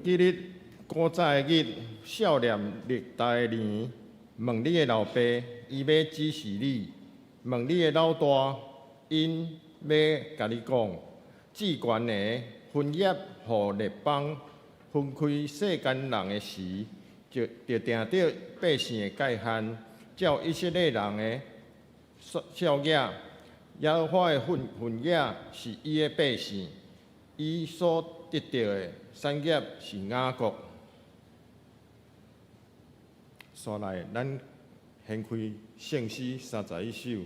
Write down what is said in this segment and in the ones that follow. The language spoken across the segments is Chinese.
记日古早的日，少年历代的年。问你的老爸，伊要指示你；问你的老大，因要甲你讲。至悬的分业互列邦，分开世间人的时，就定着百姓的界限，照以色列人的孝业。耶和华的分业是伊的百姓，伊所得到的产业是雅各。刷来，咱献开圣诗31首。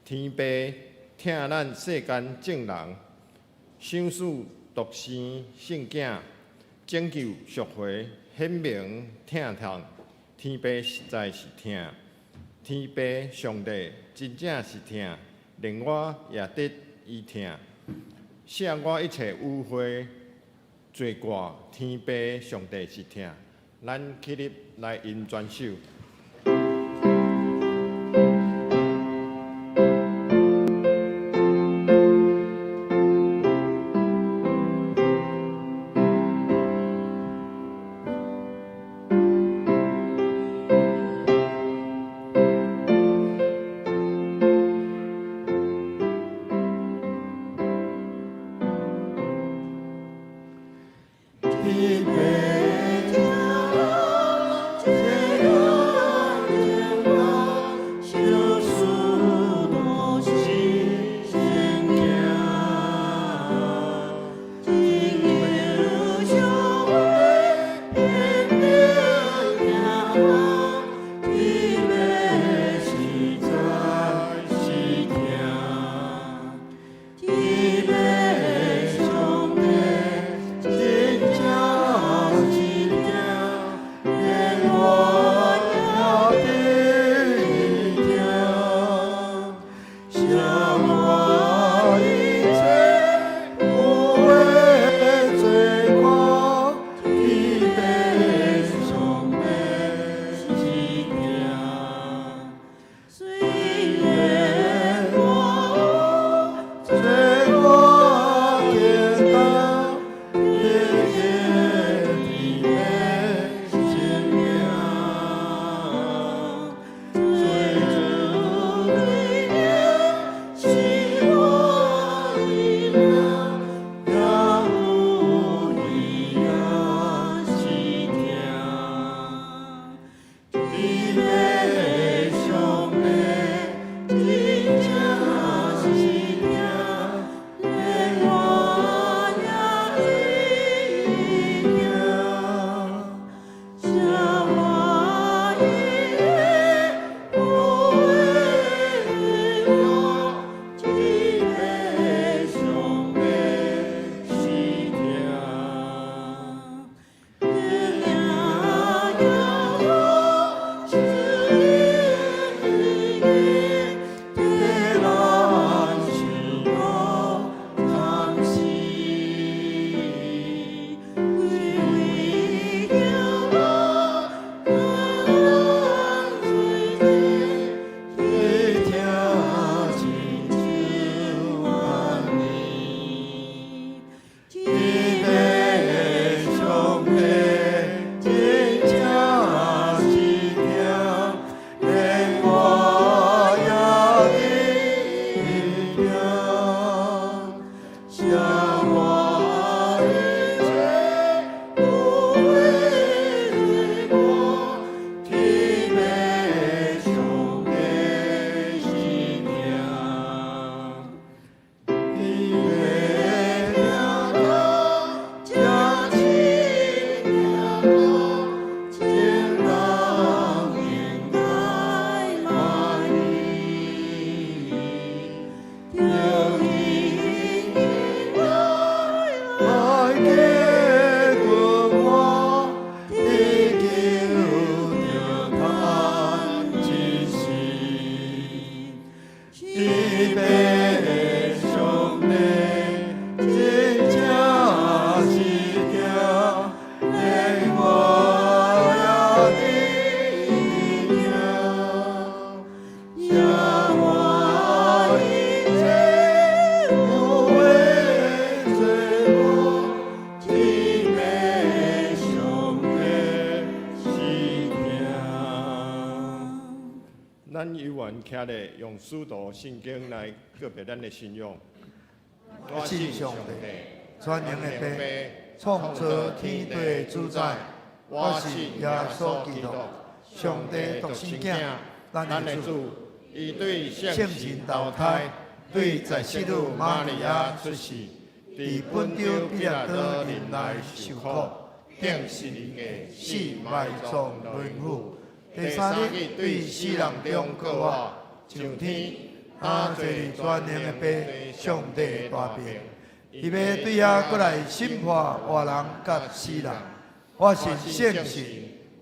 天父疼咱世间正人，赏赐独生圣囝，拯救赎回，显明疼痛。天父实在是疼，天父上帝真正是疼，令我也得伊疼。赦我一切污秽罪过，天父上帝是疼。咱起立来吟全首。天父咱有缘徛咧用使徒圣经来告别咱的信仰。我信上帝，全能的爸，创造天地的主宰。我是耶稣基督，上帝独生子，咱的主。伊对圣圣神神投投胎胎，，对对在世女在世女玛利玛利亚亚出世出世，伫伫本本丢丢比拉比拉多多人来人来受苦受苦，定定十是你字架死死埋埋葬葬轮轮毂毂。第第三日三日对对死人死人中中告告我我，上天上天阿做阿做全全能的能的爸，爸，上帝上帝大大病病。伊要对遐过来审判活人甲死人。我信圣神，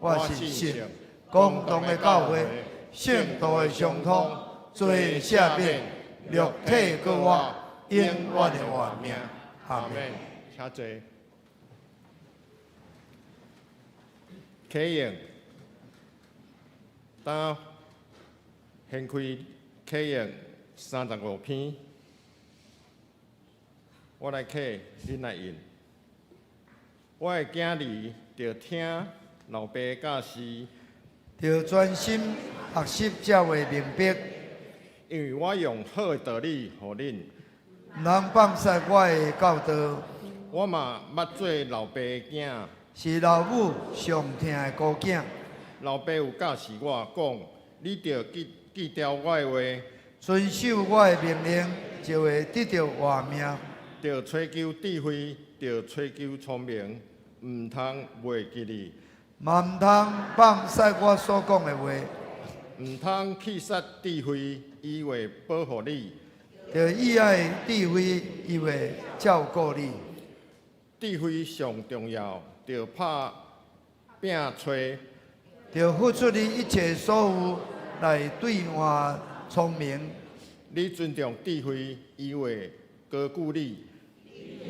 我信神，公同的教会，圣道的相通，罪赦免，肉体过我，永远的活命。阿阿门。门。请坐。启应，当掀开启应35篇，我来启，恁来应。我的囝儿着听老爸教示，要专心学习，才会明白。因为我用好的道理互恁。毋通放肆我的教导，我嘛捌做老爸的囝，是老母上疼的孤囝。老爸有教示我讲，你着记牢我的话，遵守我的命令，就会得到活命。着追求智慧，着追求聪明，毋通袂记哩，嘛毋通放肆我所讲的话，毋通去杀智慧，伊会保护你。着以爱智慧，伊会照顾你。智慧上重要，着拍拼找，着付出你一切所有来兑换聪明。你尊重智慧，伊会高举你。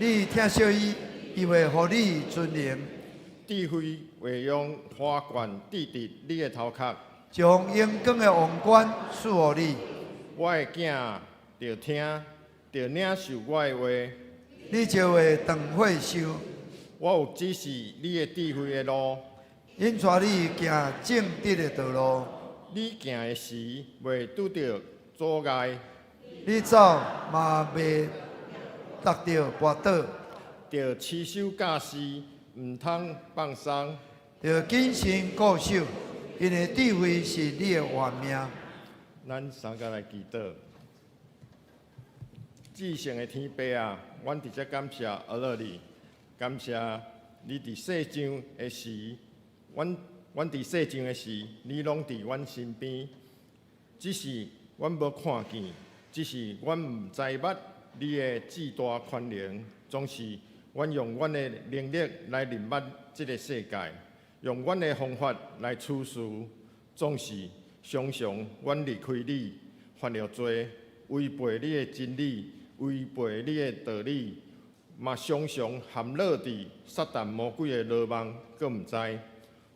你疼惜伊，伊会互你尊严，智慧会用花冠抵伫你的头壳。将阳光的王冠赐予你。我的囝着听，着领受我的话。你就会长岁寿，我有指示你的智慧的路，引带你行正直的道路。你行的时袂拄着阻碍。你走嘛袂踏到跋倒，着持守教示，毋通放松。要谨慎固守，因为智慧是你的活命。咱三个来祈祷。至圣的天父啊，阮直接感谢阿乐你，感谢你伫世上的时，阮伫世上的时，你拢伫阮身边。只是阮无看见，只是阮毋知捌你的至大权能，总是阮用阮的能力来认捌即个世界，用阮的方法来处事，总是常常阮离开你，犯了罪，违背你的真理，违背你的道理，嘛常常陷落伫撒旦魔鬼的罗网，阁毋知。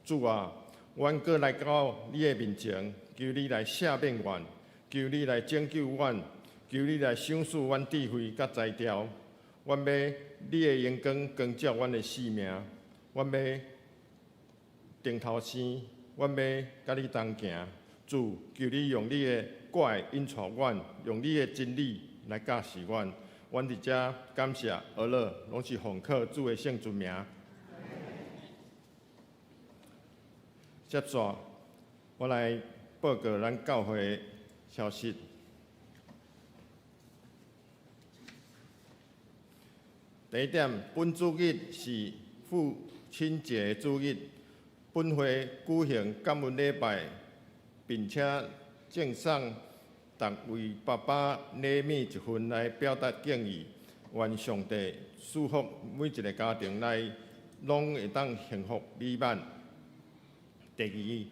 主啊，阮阁来到你的面前，求你来赦免阮，求你来拯救阮，求你来赏赐阮智慧甲才调。阮要你的阳光光照阮的性命，阮要定头生，阮要甲你同行。主，求你用你的怪引带阮，用你的真理来教示阮。阮伫遮感谢阿乐，拢是奉靠主的圣尊名。接着，我来报告咱教会的消息。第一点，本主日是父亲节主日，本会举行感恩礼拜，并且赠送逐位爸爸礼物一份来表达敬意，愿上帝祝福每一个家庭内拢会当幸福美满。第二，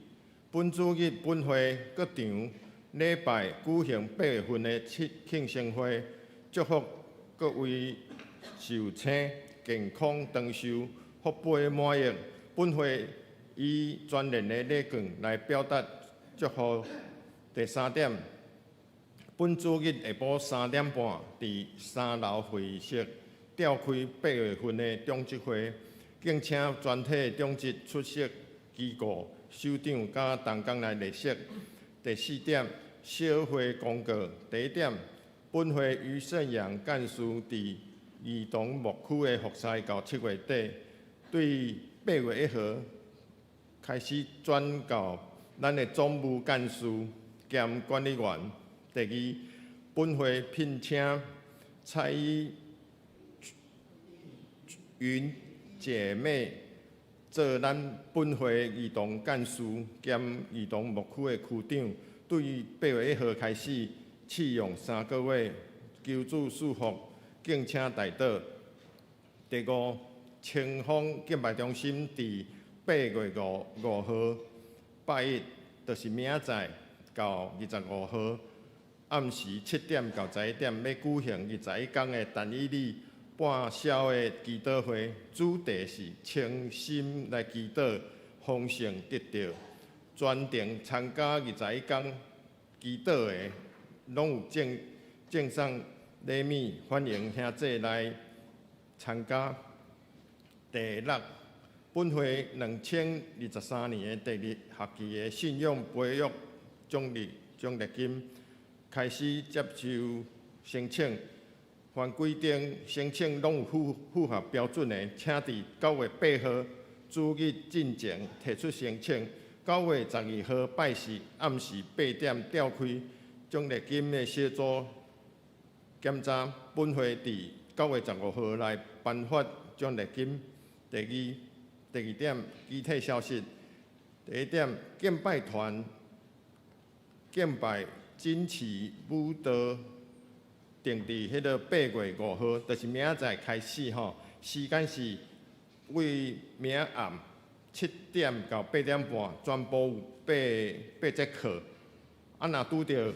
本主日本会各场礼拜举行8月份的庆生会，祝福各位受请健康长寿，福杯满溢。本会以全年的礼券来表达祝福。第三点，本主日下晡3点半，伫3楼会议室召开8月份的中职会，敬请全体中职出席机构、首长甲同工来列席。第四点，小会公告。第一点，本会于圣阳干事伫儿童牧区的服侍到7月底，对8月1号开始转到咱的总务干事兼管理员。第二，本会聘请蔡依云姐妹做咱本会儿童干事兼儿童牧区的区长，对8月1号开始试用3个月，求助束缚，敬请代祷。第五，清风敬拜中心伫8月5号拜一，就是明仔到25号暗时7点到11点，要举行21天的单一日半宵的祈祷会，主题是诚心来祈祷，丰盛得到。专程参加21天祈祷的，拢有赠送礼物，欢迎兄弟来参加。第六，本会2023年的第二学期的信用培育奖励金开始接受申请。凡规定申请拢有符合标准的，请伫9月8号主日进前提出申请。9月12号拜四暗时8点召开奖励金的小组检查。本会伫9月15号来颁发奖励金。第二点，具体消息。第一点，敬拜团敬拜金旗舞蹈定伫迄个8月5号，就是明仔开始吼，时间是为明暗7点到8点半，全部有8节课。啊，若拄着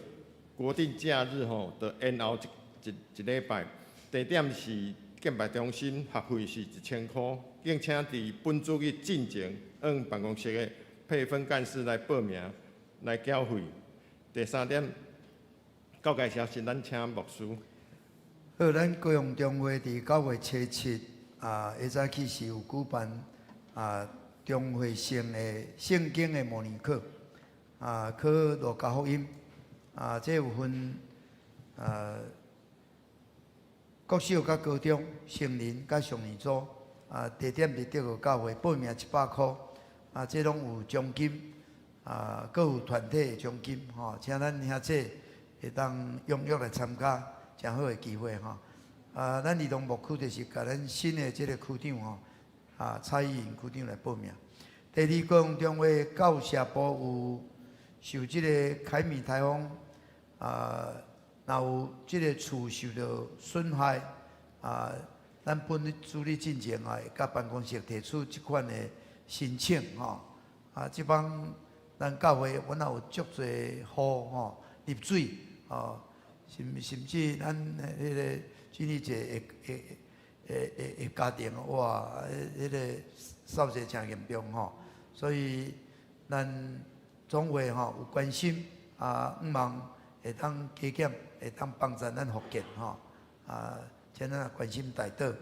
国定假日吼，就延后一礼拜。第二点是敬拜中心学费是1000块，敬请伫本主日进前按办公室的配分干事来报名来缴费。第三点，教界消息，咱请牧师。好，咱高雄中会伫9月7下早起是有举办中会生的圣经的模拟课，考路加福音，这有分国小甲高中、成人甲上年组，地点伫德国教会，报名100块，这拢有奖金，各有团体的奖金，请咱兄弟会当踊跃来参加，真好的机会吼。咱儿童牧区就是甲咱新的这个区长蔡依云区长来报名。第二，高雄中会教社部有受这个凯米台风若有即个厝受到损害，咱本主理进前会甲办公室提出即款的申请即帮咱教会阮也有足侪雨入水甚至咱迄个今日节会家庭哇，迄个扫雪诚严重所以咱总会有关心毋望会当加减，会当帮助咱福建请咱关心大道。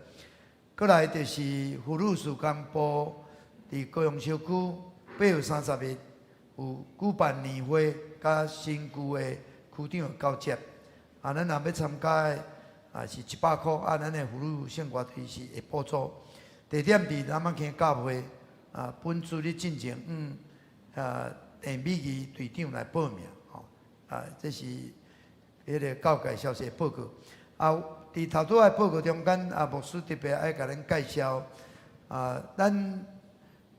过来就是妇女事工部伫高雄小区8月30日有举办年会，甲新区的区长交接。咱若要参加的是100块，咱的妇女生活费是会补助。地点伫南安坑教会，本主日进前郑美仪队长来报名。这是迄个教界消息报告。伫头拄仔报告中间，牧师特别爱甲咱介绍，咱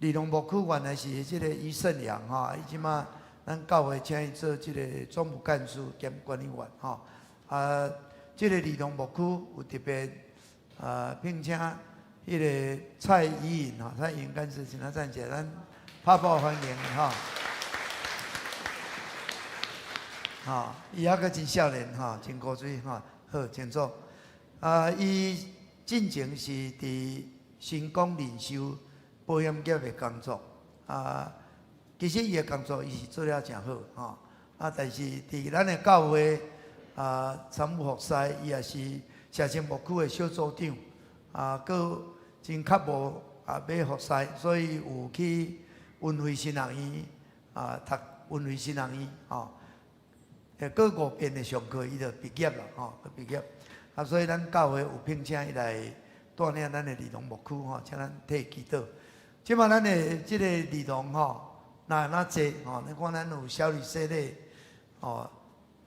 儿童牧区原来是即个于胜阳伊即马咱教会请伊做即个总务干事兼管理员即个儿童牧区有特别聘请迄个蔡依云蔡依云干事，请他站起来，咱拍爆欢迎伊还阁真少年真古锥好清楚。伊进前是伫成功人寿保险业的工作，其实伊的工作伊是做了诚好但是伫咱的教会参与服侍，伊也是社青牧区的小组长，佮真较无要服侍，所以有去温慧新学院读文卫新人医吼，过5遍的上课，伊就毕业了吼，毕业。啊，所以咱教会有聘请伊来带领咱的儿童牧区吼，请咱替祈祷。即马咱的即个儿童吼，那济吼，你看咱有小李小丽吼，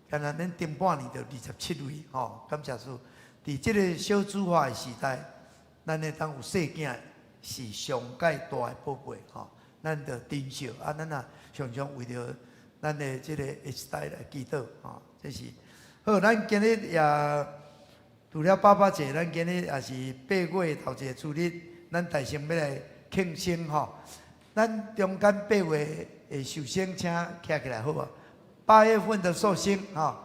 敢若恁顶半年就27位吼，感谢主。伫即个小主化的时代，咱会当有细囝是上界大的宝贝吼，咱着珍惜啊！咱啊常常为着咱的即个下一代来祈祷吼，这是好。咱今日也除了爸爸节，咱今日也是8月头一个主日，咱大声要来庆生吼。咱中间8月的寿星，请站起来好无？8月份的寿星吼，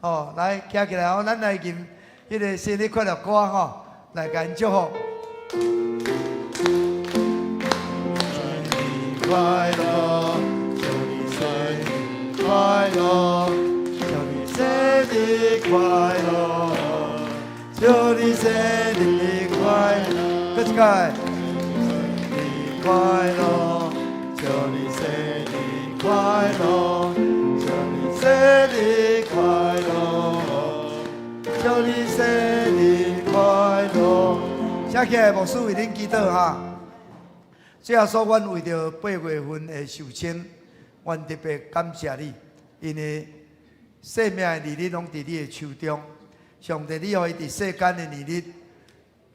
哦，来站起来哦，咱来吟迄个生日快乐歌吼，来甲因祝福。快乐，祝你生日快乐，祝你生日快乐，祝你生日快乐，各一届，生日快乐，祝你生日快乐，祝你生日快乐，祝你生日快乐。请起来，牧师为恁祈祷哈。最后说，阮为着8月份的寿星，阮特别感谢你，因为生命的日子拢伫你的手中。上帝，你互伊伫世间的日子，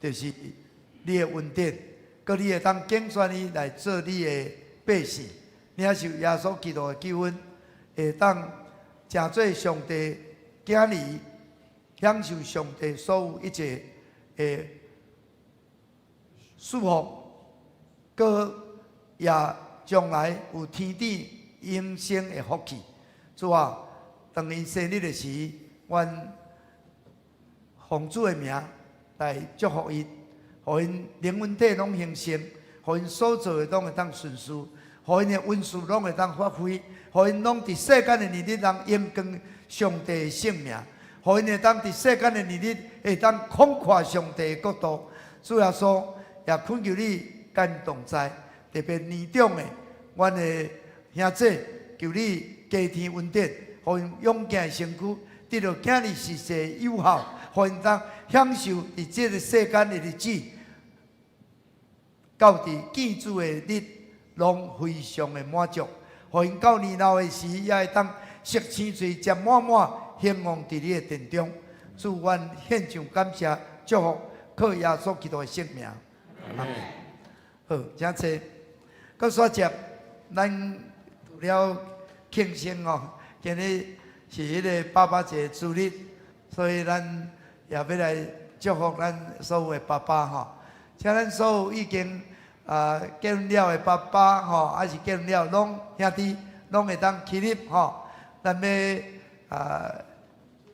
就是你的恩典，佮你会当拣选伊来做你的百姓，领受耶稣基督的救恩，会当成做上帝囝儿，享受上帝所有一切的祝福。佮也将来有天地永生的福气。主啊，当伊生日的时，阮奉主的名来祝福伊，互因灵魂体拢兴盛，互因所做的拢会当顺遂，互因的恩赐拢会当发挥，互因拢伫世间的日子当荣光上帝的性命，互因会当伫世间的日子会当广阔上帝的国度。主耶稣也恳求你。感动在，特别年长的，阮的兄弟，求你加添恩典，互因勇健身躯，得到囝儿实际有效，互因当享受伫这个世间的日子，到伫见主的日，拢非常的满足，互因到年老的时，也会当食青水，食满满，兴旺伫你的殿中。祝阮献上感谢祝福，靠耶稣基督的性命。阿门。好，请坐。佮煞接，咱除了庆生哦，今日是迄个爸爸节主日，所以咱也要来祝福咱所有的爸爸吼。请咱所有已经结婚了的爸爸吼，还是结婚了拢兄弟，拢会当起立吼。咱要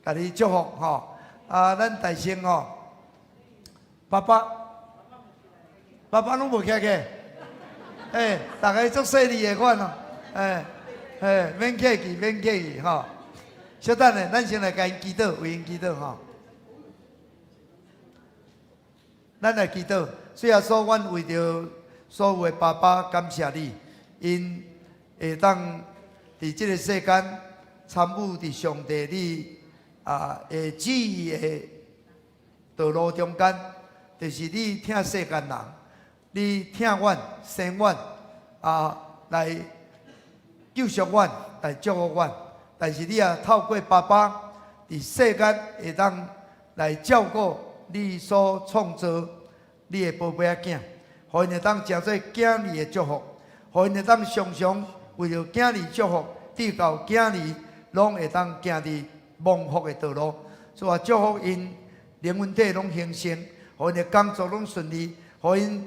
甲你祝福吼。咱大声吼，爸爸拢无起起，大家足细腻的款哦，免客气，免客气吼。小等下，咱先来甲因祈祷，为因祈祷吼。咱来祈祷，最后说，阮为着所有的爸爸感谢你，因会当伫这个世间参与伫上帝你的旨意的道路中间，就是你听世间人。你听阮、生阮来救赎阮、来祝福阮，但是你也透过爸爸伫世间会当来照顾你所创造你的宝贝仔囝，互因会当成做囝儿的祝福，互因会当常常为着囝儿祝福，直到囝儿拢会当行伫蒙福的道路。所以祝福因灵魂体拢兴盛，互因的工作拢顺利，互因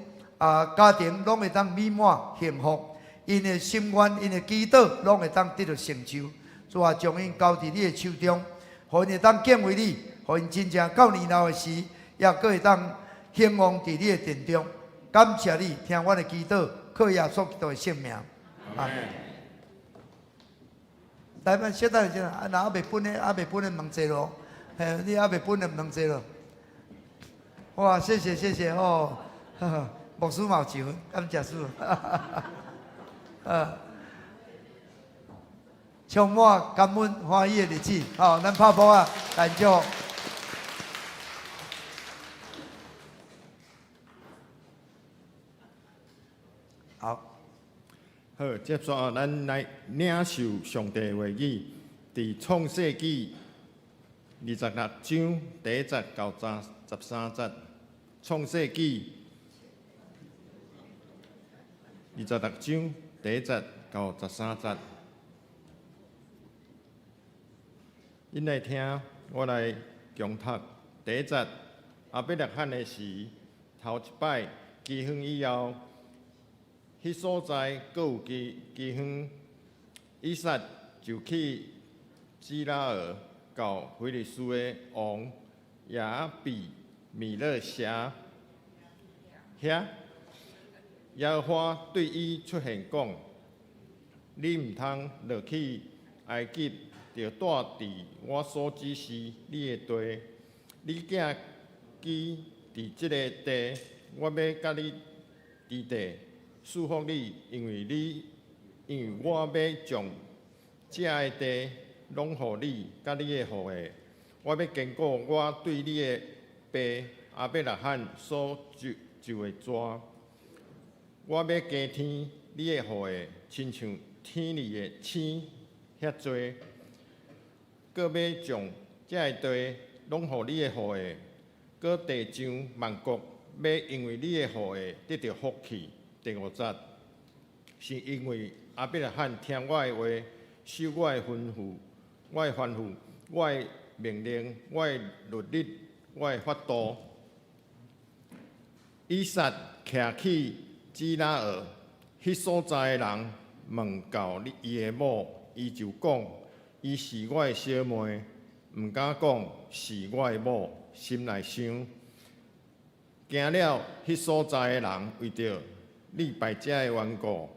家庭拢会当美满幸福，因的心愿、因的祈祷拢会当得到成就。主啊，将因交伫你的手中，互因会当敬畏你，互因真正到年老的时，也搁会当兴旺伫你的殿中。感谢你，听我的祈祷，靠耶稣基督的性命。阿门。来吧，小等一下，那未分的，未分的唔能坐咯。你未分的唔能坐咯。哇，谢谢哦。牧师嘛有钱，感谢主。充满感恩欢喜的日子。好，咱拍鼓啊，来祝。好，好，接续咱来领受上帝的话语，伫创世纪26章第1节到13节。创世纪26章第1节到13节。恁来听，我来强读第1节。亚伯拉罕的时，头一摆饥荒以后，迄所在阁有饥荒，以撒就去基拉尔，到菲利斯的王亚比米勒城遐。耶和华对伊出现讲：你毋通落去埃及，着住伫我所指示你的地。你囝基伫即个地，我要甲你支地赐福你，因为我要将遮个地拢互你，甲你的后裔。我要坚固我对你的爸亚伯拉罕所就的纸。我要加添你的后裔，亲像天里的星遐多。搁要将遮个地拢互你的后裔，搁地上万国要因为你的后裔得到福气。第5节，是因为亚伯拉罕听我的话，守我的吩咐、我的吩咐、我的命令、我的律例、我的法度。以撒徛去基拉尔，迄所在的人问到伊的某，伊就讲：伊是我的小妹，毋敢讲是我的某，心内想。惊了迄所在的人为着你败者的缘故，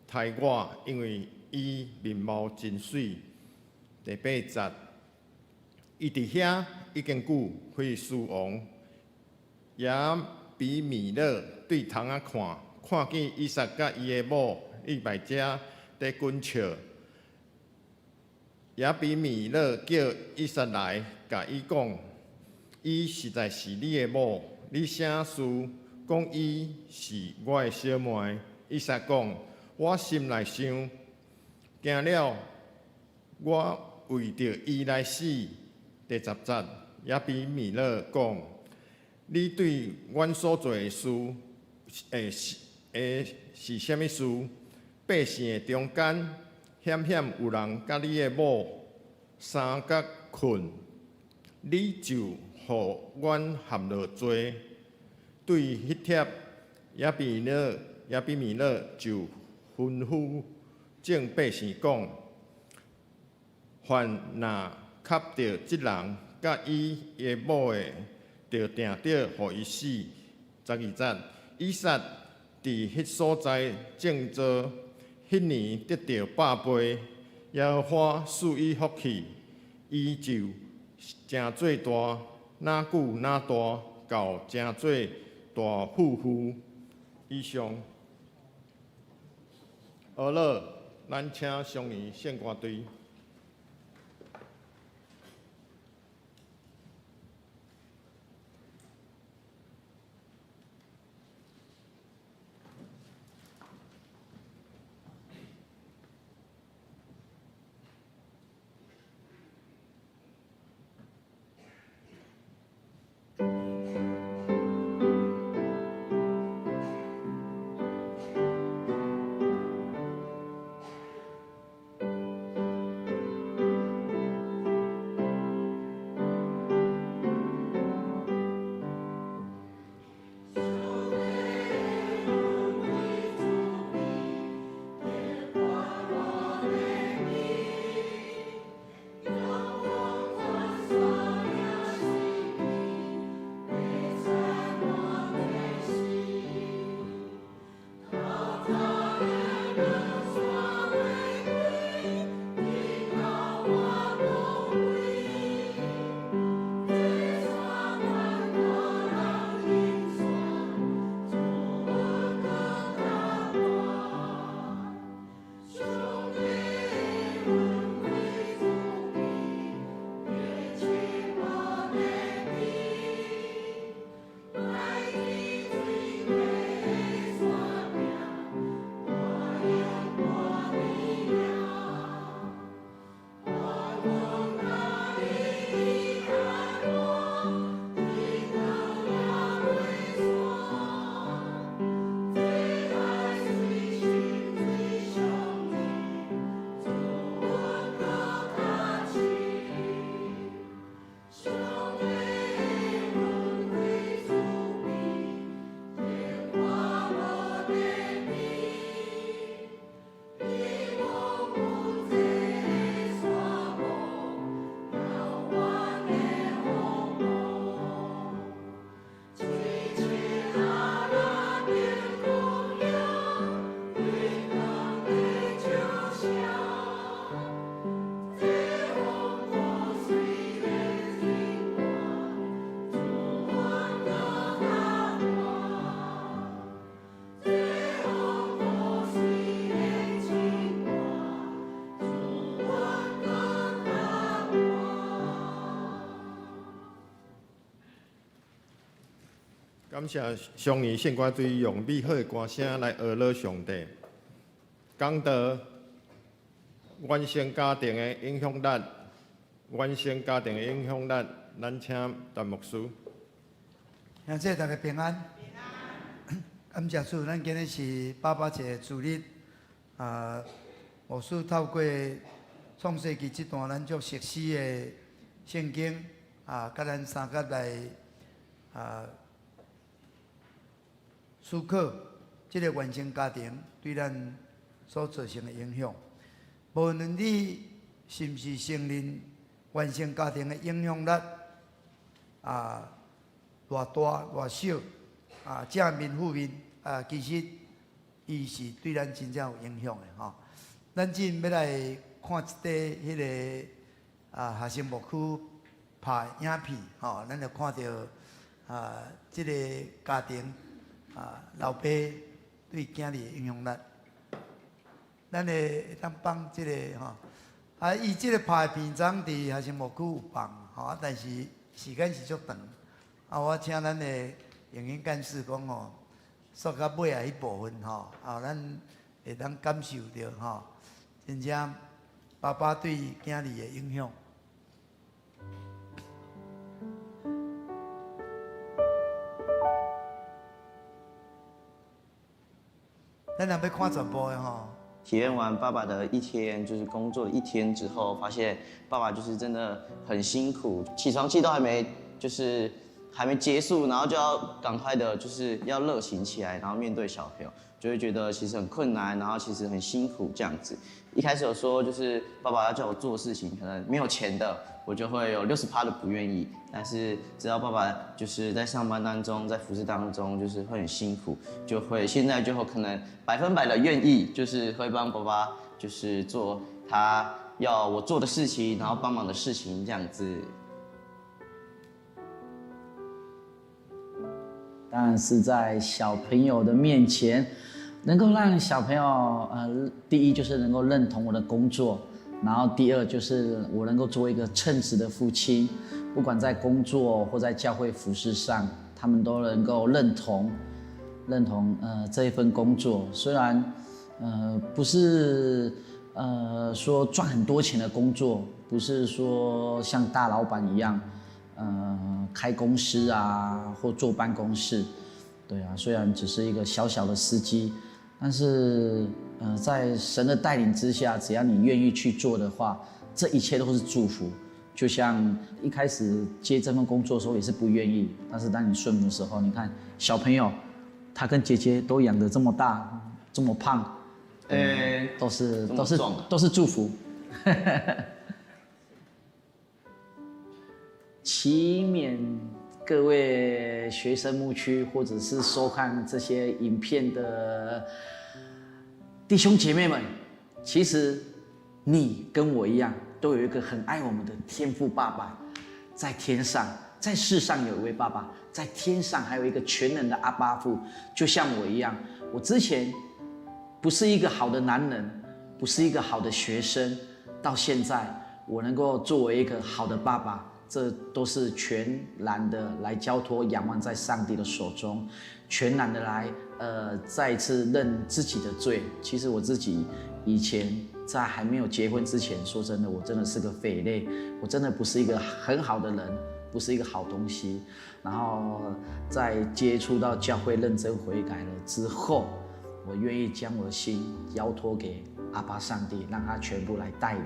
杀我，因为伊面貌真水。第8节，伊伫遐已经久，菲利斯王也比米勒对窗仔看见以撒甲伊的某利百加伫滚笑。也比米勒叫以撒来，甲伊讲：伊实在是你的某。你啥事讲伊是我的小妹？以撒讲：我心内想，惊了，我为着伊来死。第10节，也比米勒讲：你对阮所做的事，是啥物事？百姓的中间，险险有人甲你的某三角困，你就互阮陷落罪。对迄帖也比米勒就吩咐众百姓讲：凡若磕着即人甲伊的某的，就定得互伊死。12节，以撒伫迄所在种作，迄年得到100倍，耶和华赐伊福气，伊就诚做大，哪久哪大，到诚做大富户。以上。而乐，咱请上年献歌队。感谢上年献歌队用美好的歌声来娱乐上帝，讲到原生家庭的影响力，原生家庭的影响力，咱请陈牧师。兄弟大家平安。感谢主，咱今日是爸爸节的主日。牧师透过创世纪这段咱足熟悉的圣经，甲咱三角来思考这个原生家庭对咱所造成的影响。无论你是毋是承认原生家庭的影响力偌大偌小正面负面其实伊是对咱真正有影响的吼。咱今要来看一块迄个学生牧区拍影片吼，咱就看到即个家庭老爸对囝儿的影响力。咱会当放即个吼，伊即个拍片昨伫学生牧区有放吼，但是时间是足长。我请咱的营运干事讲吼，说到尾啊迄部分吼，咱会当感受到吼，真正爸爸对囝儿的影响。咱若要看全部的吼。体验完爸爸的一天，就是工作了一天之后，发现爸爸就是真的很辛苦，起床气都还没结束，然后就要赶快的，就是要热情起来，然后面对小朋友，就会觉得其实很困难，然后其实很辛苦这样子。一开始有说就是爸爸要叫我做事情，可能没有钱的，我就会有60%的不愿意。但是知道爸爸就是在上班当中，在服侍当中，就是会很辛苦，就会现在就可能100%的愿意，就是会帮爸爸就是做他要我做的事情，然后帮忙的事情这样子。当然是在小朋友的面前，能够让小朋友第一就是能够认同我的工作，然后第二就是我能够做一个称职的父亲，不管在工作或在教会服事上，他们都能够认同这一份工作。虽然不是说赚很多钱的工作，不是说像大老板一样。开公司或坐办公室，对虽然只是一个小小的司机，但是在神的带领之下，只要你愿意去做的话，这一切都是祝福。就像一开始接这份工作的时候也是不愿意，但是当你顺服的时候，你看小朋友，他跟姐姐都养得这么大，这么胖，都是祝福。祈勉各位学生牧区或者是收看这些影片的弟兄姐妹们，其实你跟我一样，都有一个很爱我们的天父爸爸，在天上，在世上有一位爸爸，在天上还有一个全能的阿爸父，就像我一样，我之前不是一个好的男人，不是一个好的学生，到现在我能够作为一个好的爸爸。这都是全然的来交托仰望在上帝的手中，全然的来再一次认自己的罪。其实我自己以前在还没有结婚之前，说真的，我真的是个匪类，我真的不是一个很好的人，不是一个好东西。然后在接触到教会认真悔改了之后，我愿意将我的心交托给阿爸上帝，让他全部来带领。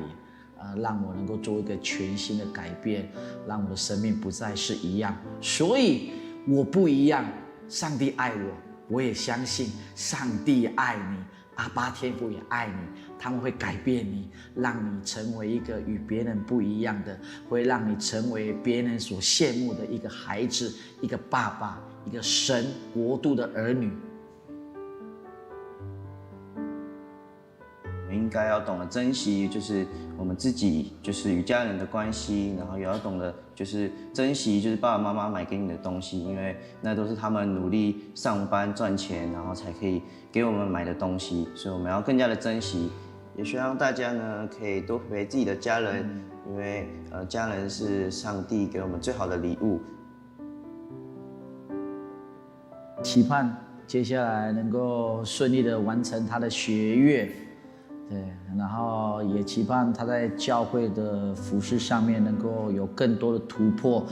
让我能够做一个全新的改变，让我的生命不再是一样。所以我不一样，上帝爱我，我也相信上帝爱你，阿爸天父也爱你，他们会改变你，让你成为一个与别人不一样的，会让你成为别人所羡慕的一个孩子，一个爸爸，一个神国度的儿女。应该要懂得珍惜，就是我们自己，就是与家人的关系，然后也要懂得就是珍惜，就是爸爸妈妈买给你的东西，因为那都是他们努力上班赚钱，然后才可以给我们买的东西，所以我们要更加的珍惜。也希望大家呢可以多陪自己的家人，因为家人是上帝给我们最好的礼物。期盼接下来能够顺利的完成他的学业，对，然后也期盼他在教会的服事上面能够有更多的突破，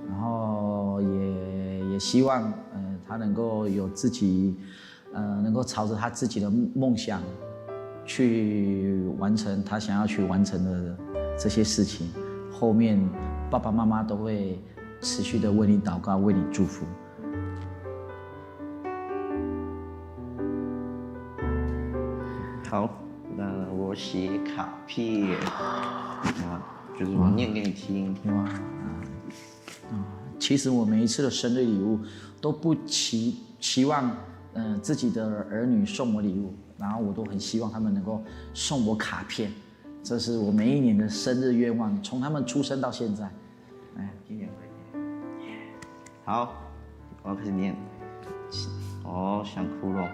然后也希望他能够有自己能够朝着他自己的梦想去完成他想要去完成的这些事情，后面爸爸妈妈都会持续的为你祷告，为你祝福。好，那我写卡片，就是我念给你听。哇，其实我每一次的生日礼物都不期望，自己的儿女送我礼物，然后我都很希望他们能够送我卡片，这是我每一年的生日愿望，从他们出生到现在。今年会念。好，我要开始念。哦，想哭了。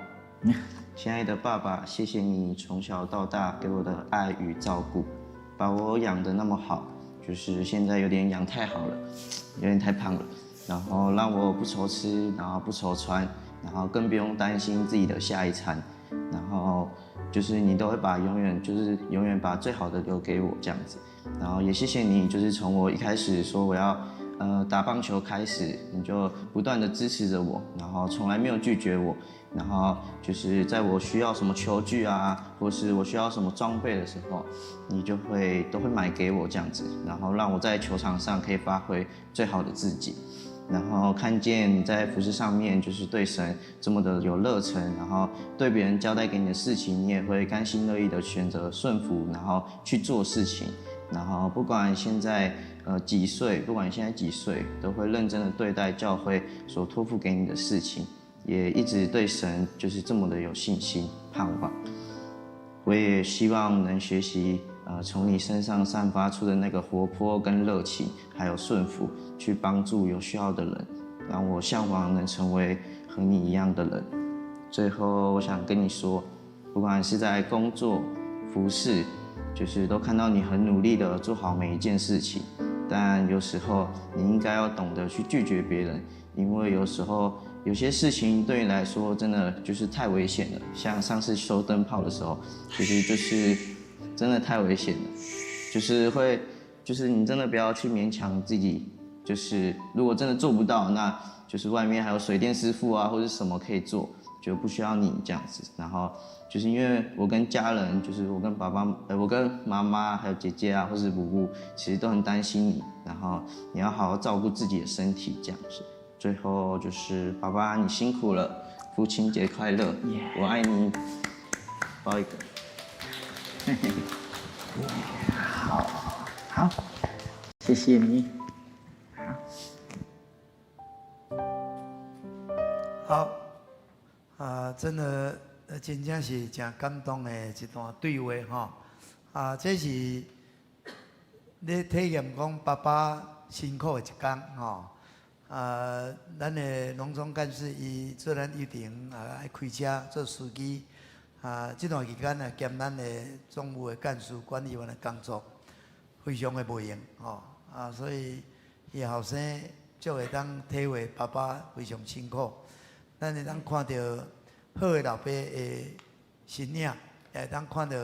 亲爱的爸爸，谢谢你从小到大给我的爱与照顾，把我养得那么好，就是现在有点养太好了，有点太胖了，然后让我不愁吃，然后不愁穿，然后更不用担心自己的下一餐，然后就是你都会永远把最好的留给我这样子，然后也谢谢你，就是从我一开始说我要打棒球开始，你就不断的支持着我，然后从来没有拒绝我。然后就是在我需要什么球具啊，或是我需要什么装备的时候，你都会买给我这样子，然后让我在球场上可以发挥最好的自己。然后看见你在服事上面就是对神这么的有热忱，然后对别人交代给你的事情，你也会甘心乐意的选择顺服，然后去做事情。然后不管现在几岁，都会认真的对待教会所托付给你的事情。也一直对神就是这么的有信心盼望，我也希望能学习从你身上散发出的那个活泼跟热情，还有顺服，去帮助有需要的人，让我向往能成为和你一样的人。最后我想跟你说，不管是在工作、服事，就是都看到你很努力的做好每一件事情，但有时候你应该要懂得去拒绝别人，因为有时候有些事情对你来说真的就是太危险了，像上次修灯泡的时候，其实就是真的太危险了，就是你真的不要去勉强自己，就是如果真的做不到，那就是外面还有水电师傅啊，或者什么可以做，就不需要你这样子。然后就是因为我跟家人，就是我跟妈妈还有姐姐啊，或是姑姑，其实都很担心你，然后你要好好照顾自己的身体这样子。最后就是爸爸，你辛苦了，父亲节快乐，我爱你，抱一个。好，谢谢你。好，真的，真正是真感动的一段对话哈。这是你体验讲爸爸辛苦的一天吼。咱的农总干事伊做咱邮亭爱开车做司机这段期间兼咱的总务的干事管理员的工作，非常的无用所以伊后生就会当体会爸爸非常辛苦。咱会当看到好的老爸的身影，也会当看到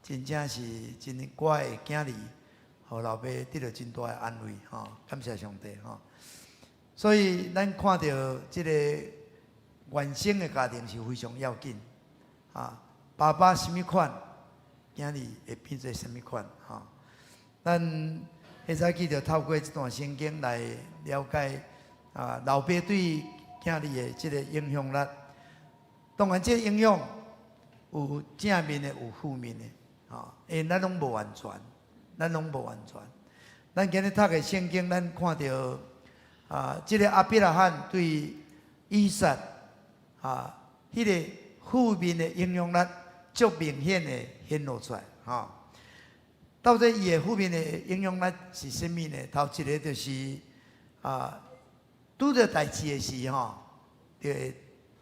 真正是真乖的囝儿。互老爸得到真大的安慰感谢上帝所以咱看到这个原生的家庭是非常要紧爸爸什么款，囝儿会变做什么款咱会使记得透过这段圣经来了解老爸对囝儿的这个影响力。当然，这个影响有正面的，有负面的因为咱拢无完全。咱今日读的圣经，咱看到这个亚伯拉罕对以撒迄个负面的影响力，足明显的显露出来到底伊的负面的影响力是甚物呢？头一个就是拄着代志的时就会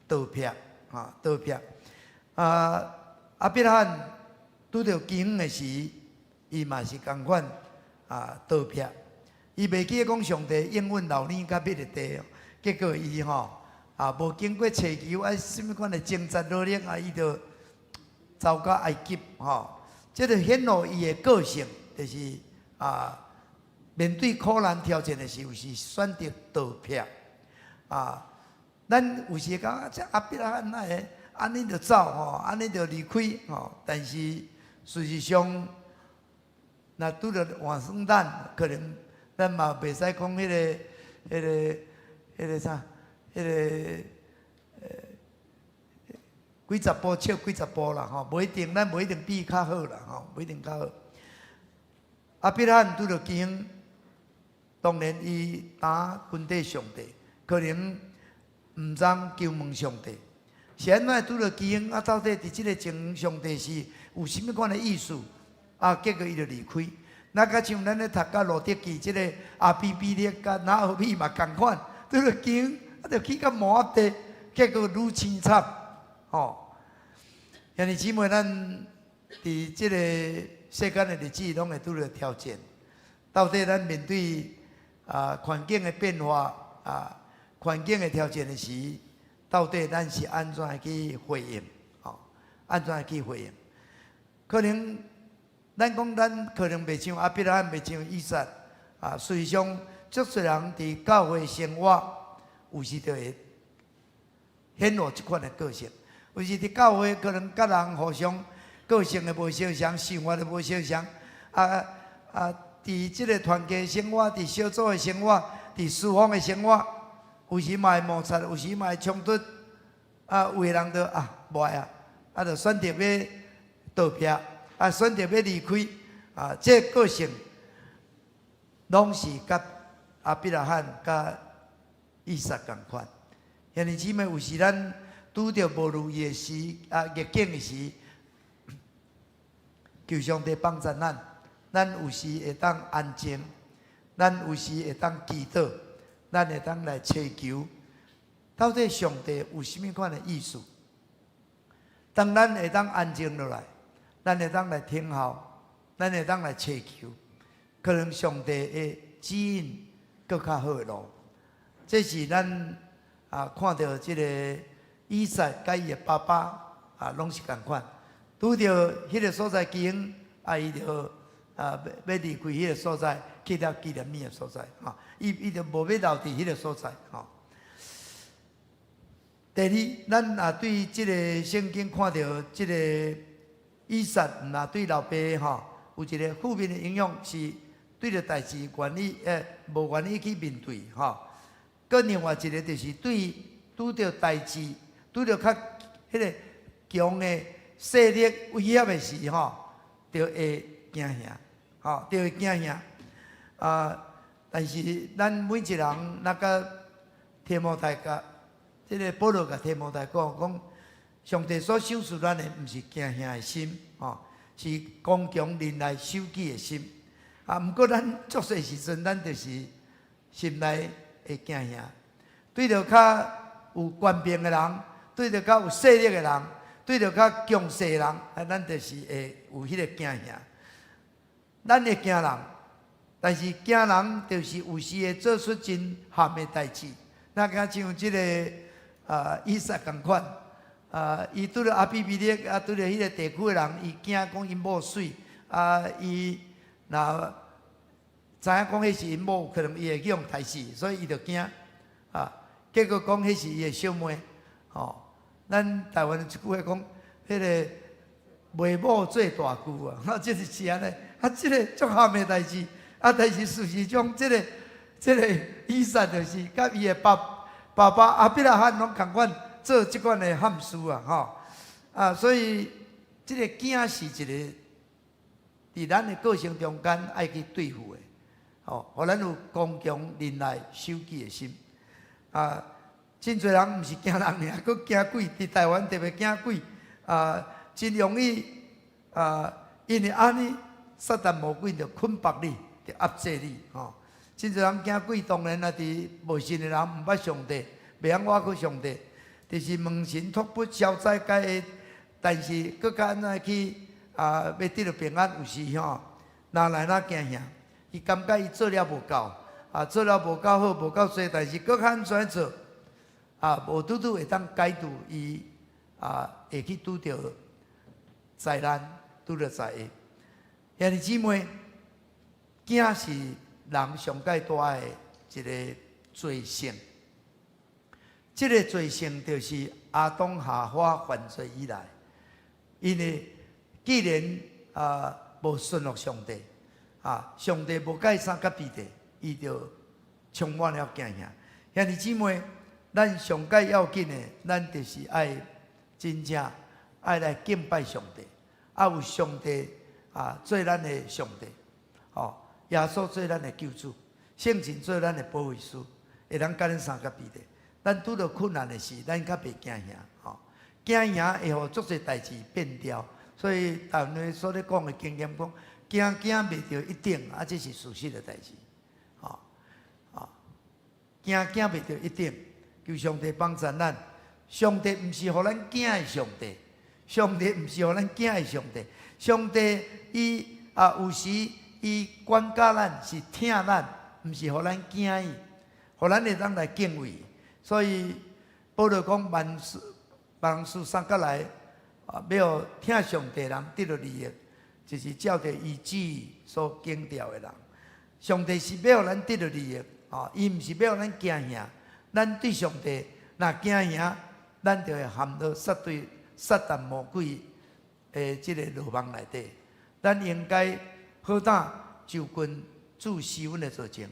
倒撇倒撇亚伯拉罕拄着饥荒的时。伊嘛是同款倒撇，伊袂记得讲上帝应允老年甲彼个地，结果伊无经过找求，什么款的征战努力伊就走到埃及这就显露伊的个性，就是面对苦难挑战的时候，是选择逃避咱有时讲这阿伯拉罕那个安尼就走安尼就离开但是事实上，若拄着换算咱，可能咱嘛袂使讲迄个啥，几十步笑几十步啦无一定，咱无一定比伊较好啦无一定较好。阿伯拉罕拄着经，当然伊打军队上帝，可能毋知求问上帝。是安怎拄着经到底伫即个情上帝是有甚物款的意思？结果伊就离开。那甲像咱咧读到路德记，即个阿比比列甲拿俄米嘛共款，拄着经就去到摩押地，结果愈凄惨兄弟姊妹，咱伫即个世间的日子，拢会拄着挑战。到底咱面对环境的变化环境的挑战的时，到底咱是安怎去回应？安怎去回应？可能咱讲咱可能袂像阿伯拉罕，袂像以撒实际上，足侪人伫教会生活，有时就会显露即款的个性。有时伫教会可能甲人互相个性的无相像，想法的无相像伫即个团契生活，伫小组的生活，伫侍奉的生活，有时嘛会摩擦，有时嘛会冲突有的人就无爱就选择要逃避选择要离开这个性拢是甲阿伯拉罕甲以撒同款。兄弟姊妹，有时咱拄着无如意的时逆境的时，求上帝帮助咱。咱有时会当安静，咱有时会当祈祷，咱会当来祈求，到底上帝有甚物款的意思？当咱会当安静落来，咱会当来听候，咱会当来祈求，可能上帝的指引更较好的路。这是咱看到这个以撒甲伊的爸爸拢是同款，拄着迄个所在经伊就要离开迄个所在，去到基列米的所在伊就无要留伫迄个所在第二，咱对即个圣经看到即个以撒对老爸有一个负面的影响，是对着代志愿意无愿意去面对搁另外一个就是对拄着代志，拄着较迄个强的势力威胁的时就会惊吓就会惊吓但是咱每一个人，那个提摩太甲这个保罗甲提摩太讲，上帝所赏赐咱的，毋是惊吓的心是刚强忍耐守己的心毋过咱作势时阵，咱就是心内会惊吓，对着较有权柄的人，对着较有势力的人，对着较强势的人咱就是会有迄个惊吓。咱会惊人，但是惊人就是有时会做出真咸的代志。那敢像即个以撒同款伊拄着阿比比列拄着迄个地区的人，伊惊讲因某水伊若知影讲迄是因某，可能伊会去用杀死，所以伊就惊结果讲迄是伊的小妹咱台湾一句话讲，迄个卖某做大舅这是安尼这个足咸的代志但是事实上，这个以撒就是甲伊的爸爸阿伯拉罕拢同款做即款的憾事所以这个惊是一个伫咱的个性中间爱去对付的互咱有刚强忍耐守己的心真侪人毋是惊人尔，佫惊鬼。伫台湾特别惊鬼真容易因为安尼撒旦魔鬼就捆绑你，就压制你真侪人惊鬼，当然伫无信的人毋捌上帝，袂晓挖去上帝，就是问神托付消灾解厄，但是佫较安怎去要得到平安，有时哪来哪惊吓，伊感觉伊做了无够做了无够好，无够多，但是佫较安怎做无拄拄会当解除伊会去拄着灾难，拄着灾厄。兄弟姊妹，囝是人上界大的一个罪性。这个罪性就是亚当夏娃犯罪以来，因为既然无顺服上帝，上帝无解三甲彼得，伊就充满了惊吓。兄弟姊妹，咱上界要紧的，咱就是爱真正爱来敬拜上帝，有上帝做咱的上帝，耶稣做咱的救主，圣经做咱的保惠师，会当甲咱三甲彼得。咱拄到困难的事，咱较袂惊吓，惊吓会互足侪代志变掉。所以大家所咧讲的经验讲，惊袂着一定，这是事实的代志，惊袂着一定，求上帝帮助咱。上帝毋是互咱惊的上帝，上帝毋是互咱惊的上帝。上帝伊有时伊管教咱是疼咱，毋是互咱惊伊，互咱会当来敬畏。所以保罗讲万事三角来，要听上帝人得到利益，就是照着伊旨意所经调的人。上帝是要咱得到利益，伊毋是要咱惊吓。咱对上帝若惊吓，咱就会陷到撒旦魔鬼的这个罗网内底。咱应该好胆就近主施恩的做情。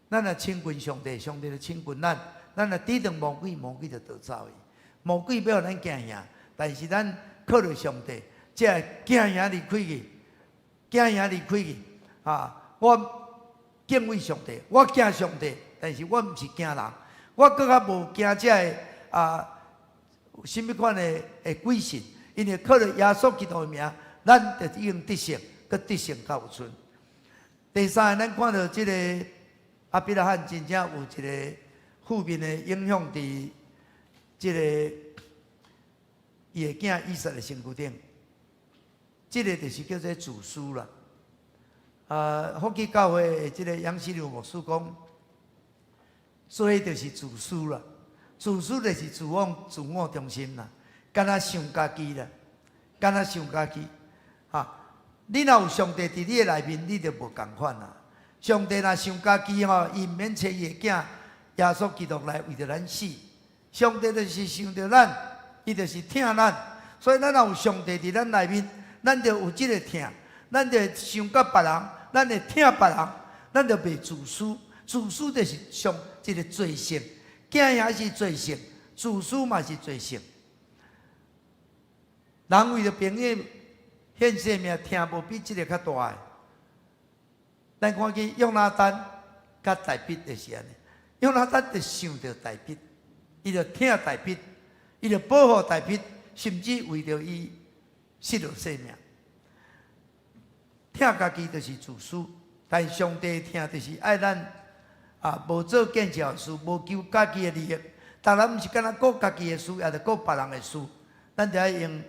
咱若亲近上帝，上帝就亲近咱。咱若抵挡魔鬼，魔鬼就逃走去。魔鬼要咱惊吓，但是咱靠着上帝，才会惊吓离开去，惊吓离开去。我敬畏上帝，我惊上帝，但是我毋是惊人。我更较无惊这个有甚物款的鬼神，因为靠着耶稣基督的名，咱就已经得胜，佮得胜到有存。第三，咱看到这个亚伯拉罕真正有一个负面的影响伫这个伊的囝以撒的身躯顶，这个就是叫做自私啦。福基教会的这个杨希流牧师讲，做就是自私啦，自私就是自我中心啦，干那想家己啦，干那想家己。你若有上帝伫你的内面，你就无共款啦。上帝若想家己伊毋免找伊的囝耶稣基督来为着咱死。上帝就是想着咱，伊就是疼咱。所以咱若有上帝伫咱内面，咱就有这个疼，咱就想到别人，咱会疼别人，咱就袂自私。自私就是上一个罪性，惊吓是罪性，自私嘛是罪性。人为着朋友献性命，听无比这个较大的。咱看见约拿单甲大卫就是安尼，约拿单就想着大卫，伊就疼大卫，伊就保护大卫，甚至为着伊失了性命。疼家己就是自私，但上帝疼就是爱咱无做见笑的事，无求家己的利益。当然毋是干那顾家己的事，也着顾别人的事。咱就要用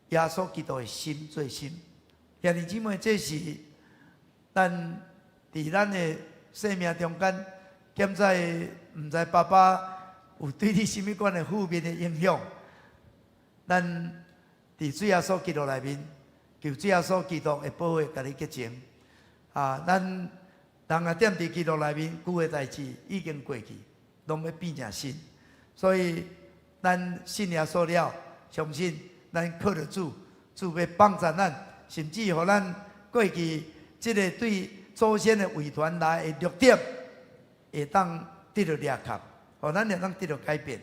耶稣基督的心做心。兄弟姊妹，这是咱伫咱的生命中间，现在毋知爸爸有对你甚物款的负面的影响。咱伫主耶稣基督内面，求主耶稣基督的保护，甲你洁净。咱人也踮伫基督内面，旧的代志已经过去，拢要变成新。所以咱信耶稣了，相信咱靠着主，主要帮助咱，甚至互咱过去这个对祖先的遗传来的弱点，会当得到掠夺，互咱会当得到改变。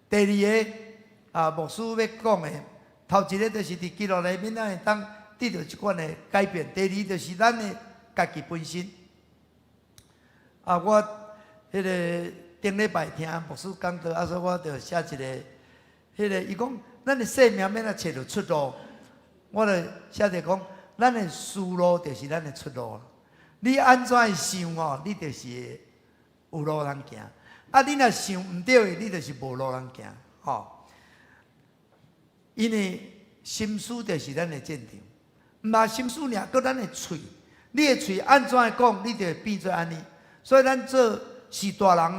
第二个牧师要讲的，头一个就是伫基督内面，咱会当得到一款的改变。第二就是咱的家己本身。我迄个顶礼拜听牧师讲道，所以我就写一个，迄个伊讲，咱的生命免找到出路，我就写着讲，咱的思路就是咱的出路。你安怎想你就是有路通行；你若想毋对，你就是无路通行。因为心思就是咱的战场，毋嘛心思尔，搁咱的喙，你的喙安怎讲，你就会变做安尼。所以咱做是大人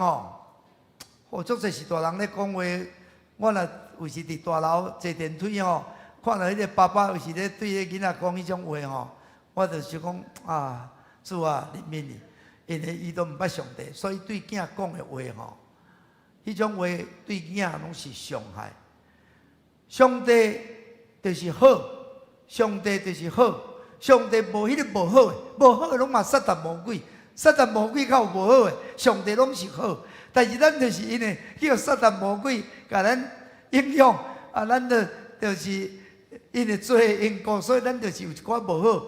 足侪是大人咧讲话，我若有时伫大楼坐电梯吼，看到迄个爸爸有时咧对迄囡仔讲迄种话吼，我就想讲啊，主啊，怜悯你，因为伊都毋捌上帝，所以对囝讲的话吼，迄种话对囝拢是伤害。上帝就是好，上帝就是好，上帝无迄个无好的，无好的拢嘛撒旦魔鬼，撒旦魔鬼较有无好的，上帝拢是好。但是咱就是因为叫撒旦魔鬼甲咱影响啊，咱就是因为做因果，所以咱就是有一寡无好。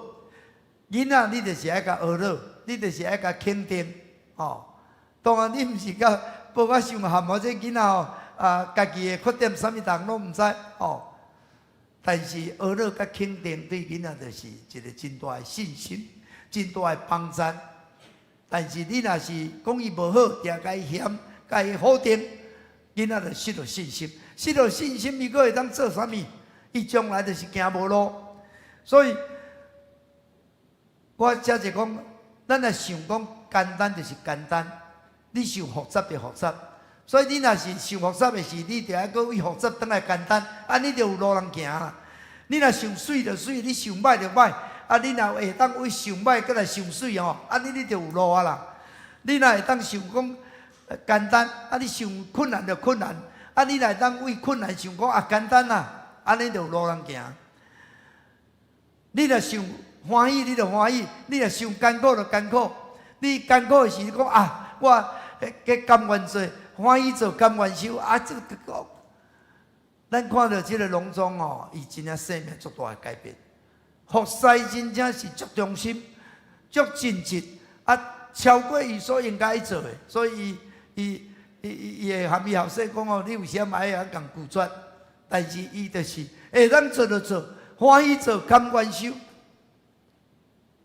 囡仔你就是爱甲学乐，你就是爱甲肯定哦。当然你毋是甲报甲伤含或者囡仔哦家己的缺点啥物人拢毋知哦。但是学乐甲肯定对囡仔就是一个真大的信心，真大的帮助。但是你若是讲伊无好，定甲伊嫌，甲伊否定，囡仔就失了信心。失了信心，伊阁会当做啥物？伊将来就是行无路。所以，我才是讲，咱若想讲简单就是简单，你想复杂就复杂。所以你若是想复杂的事，你就要搁为复杂转来简单，你就有路通行啦。你若想水就水，你想歹就歹。你若会当为想歹，搁来想水吼，你就有路啊啦。你若会当想讲简单，你想困难就困难，你若会当为困难想讲简单啦，你就有路通行。你若想欢喜，你就欢喜；你若想艰苦就艰苦。你艰苦的时，你讲我甘愿做，欢喜做，甘愿受这个。咱看到这个农庄哦，伊真正生命足大的改变。服侍真正是足忠心、足尽职，超过伊所应该做的，所以伊会含伊后生讲哦，你有啥爱共拒绝，但是伊就是会当做就做，欢喜做，甘愿受，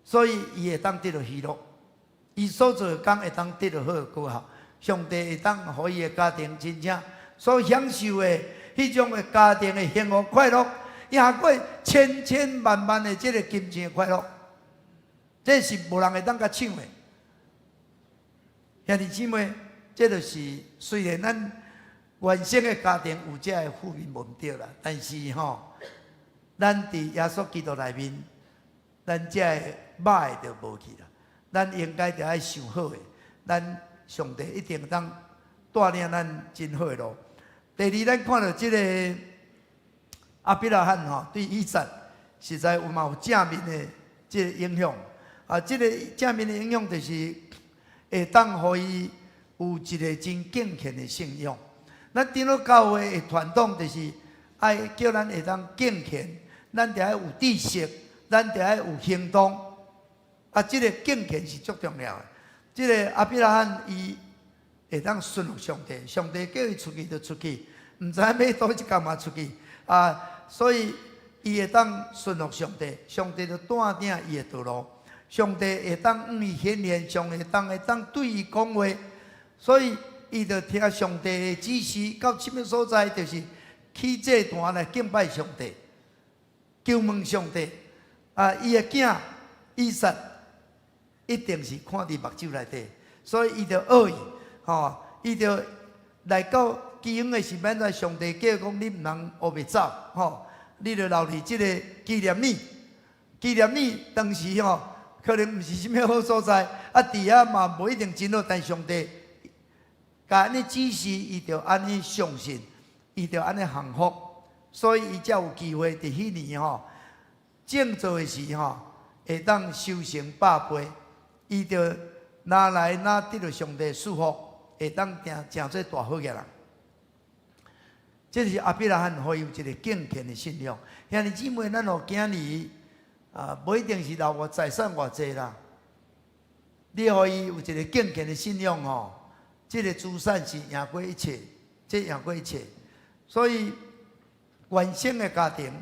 所以伊会当得到喜乐，伊所做的工会当得到好的果效，上帝会当互伊的家庭真正所享受的迄种的家庭的幸福快乐。赢过千千万万的这个金钱的快乐，这是无人会当甲抢的。兄弟姊妹，这就是虽然咱原生的家庭有这个负面问题啦，但是咱伫耶稣基督内面，咱这个歹就无去啦。咱应该就爱想好的，咱上帝一定当带领咱真好的路。第二，咱看到这个。亚伯拉罕对以撒实在有正面的这个影响这个正面的影响就是会当互伊有一个真敬虔的信仰。咱顶落教会的传统就是爱叫咱会当敬虔，咱就要有知识，咱就要有行动这个敬虔是足重要的。这个亚伯拉罕伊会当顺服上帝，上帝叫伊出去就出去，唔知要倒一干嘛出去所以，伊会当顺服上帝，上帝就带领伊的道路。上帝会当向伊显现，上帝会当对伊讲话，所以伊就听上帝的指示。到什么所在，就是起祭坛来敬拜上帝，求问上帝。伊的囝以撒一定是看伫目睭内底，所以伊就学伊，伊就来到。基恩的是免在上帝叫讲你唔通学袂走你就留伫即个纪念日。纪念日当时可能毋是什么好所在，伫遐嘛无一定真好，但上帝甲安尼指示，伊就安尼相信，伊就安尼幸福，所以伊才有机会伫迄年正做的时会当修成百倍，伊就拿来拿得到上帝祝福，会当成做大好嘅人。这是亚伯拉罕可以有一个敬虔的信仰。兄弟姊妹，咱互囝儿无一定是留我财产偌济啦。你互伊有一个敬虔的信仰这个资产是赢过一切，这赢过一切。所以原生的家庭，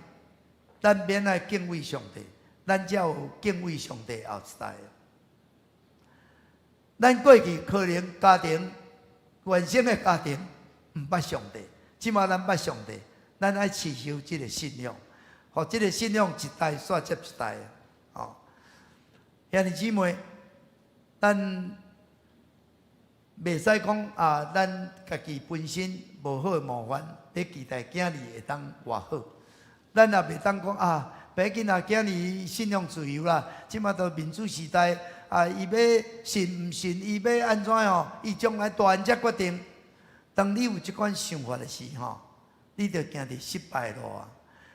咱免来敬畏上帝，咱才有敬畏上帝后一代。咱过去可能家庭原生的家庭毋捌上帝。即马咱捌上帝，咱爱持守这个信仰，互这个信仰一代煞接一代兄弟姊妹，咱袂使讲啊，咱家己本身无好的模范，你期待囝儿会当偌好。咱也袂当讲啊，别紧啊，囝儿信仰自由啦，即马都民主时代啊，伊要信毋信，伊要安怎吼？伊将来大汉才决定。当你有即款想法的时吼，你着行伫失败路啊！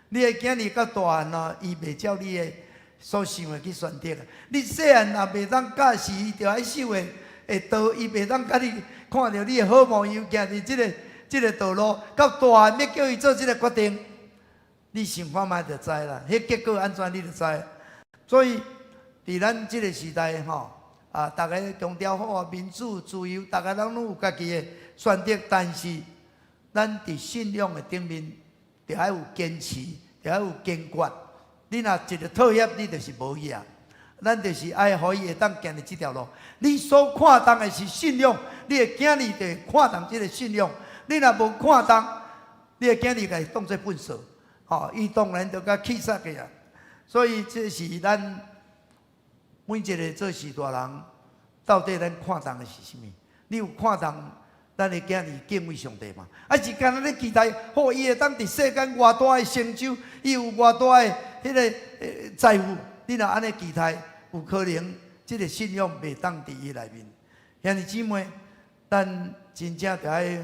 你的囝儿到大汉咯，伊袂照你的所想的去选择啊。你细汉也袂当教示伊着爱守的道，伊袂当甲你看到你的好模样，行伫即个道路，到大汉要叫伊做即个决定，你想看觅就知啦。迄结果安怎你就知。所以，伫咱即个时代吼，啊，大家强调好啊，民主、自由，大家拢有家己的选择，但是咱伫信仰的顶面，着爱有坚持，着爱有坚决。你若一个讨厌，你就是无去啊。咱就是爱互伊会当行入即条路。你所看重的是信仰，你的囝儿就看重即个信仰。你若无看重，你的囝儿家当作粪扫，吼，伊当然就甲气煞去啊。所以这是咱每一个做事大人，到底咱看重的是啥物？你有看重咱的囝儿敬畏上帝嘛？还是干那咧期待，好伊会当伫世间偌大的成就，伊有偌大的迄个财富？你若安尼期待，有可能即个信仰袂当伫伊内面。兄弟姊妹，咱真正着爱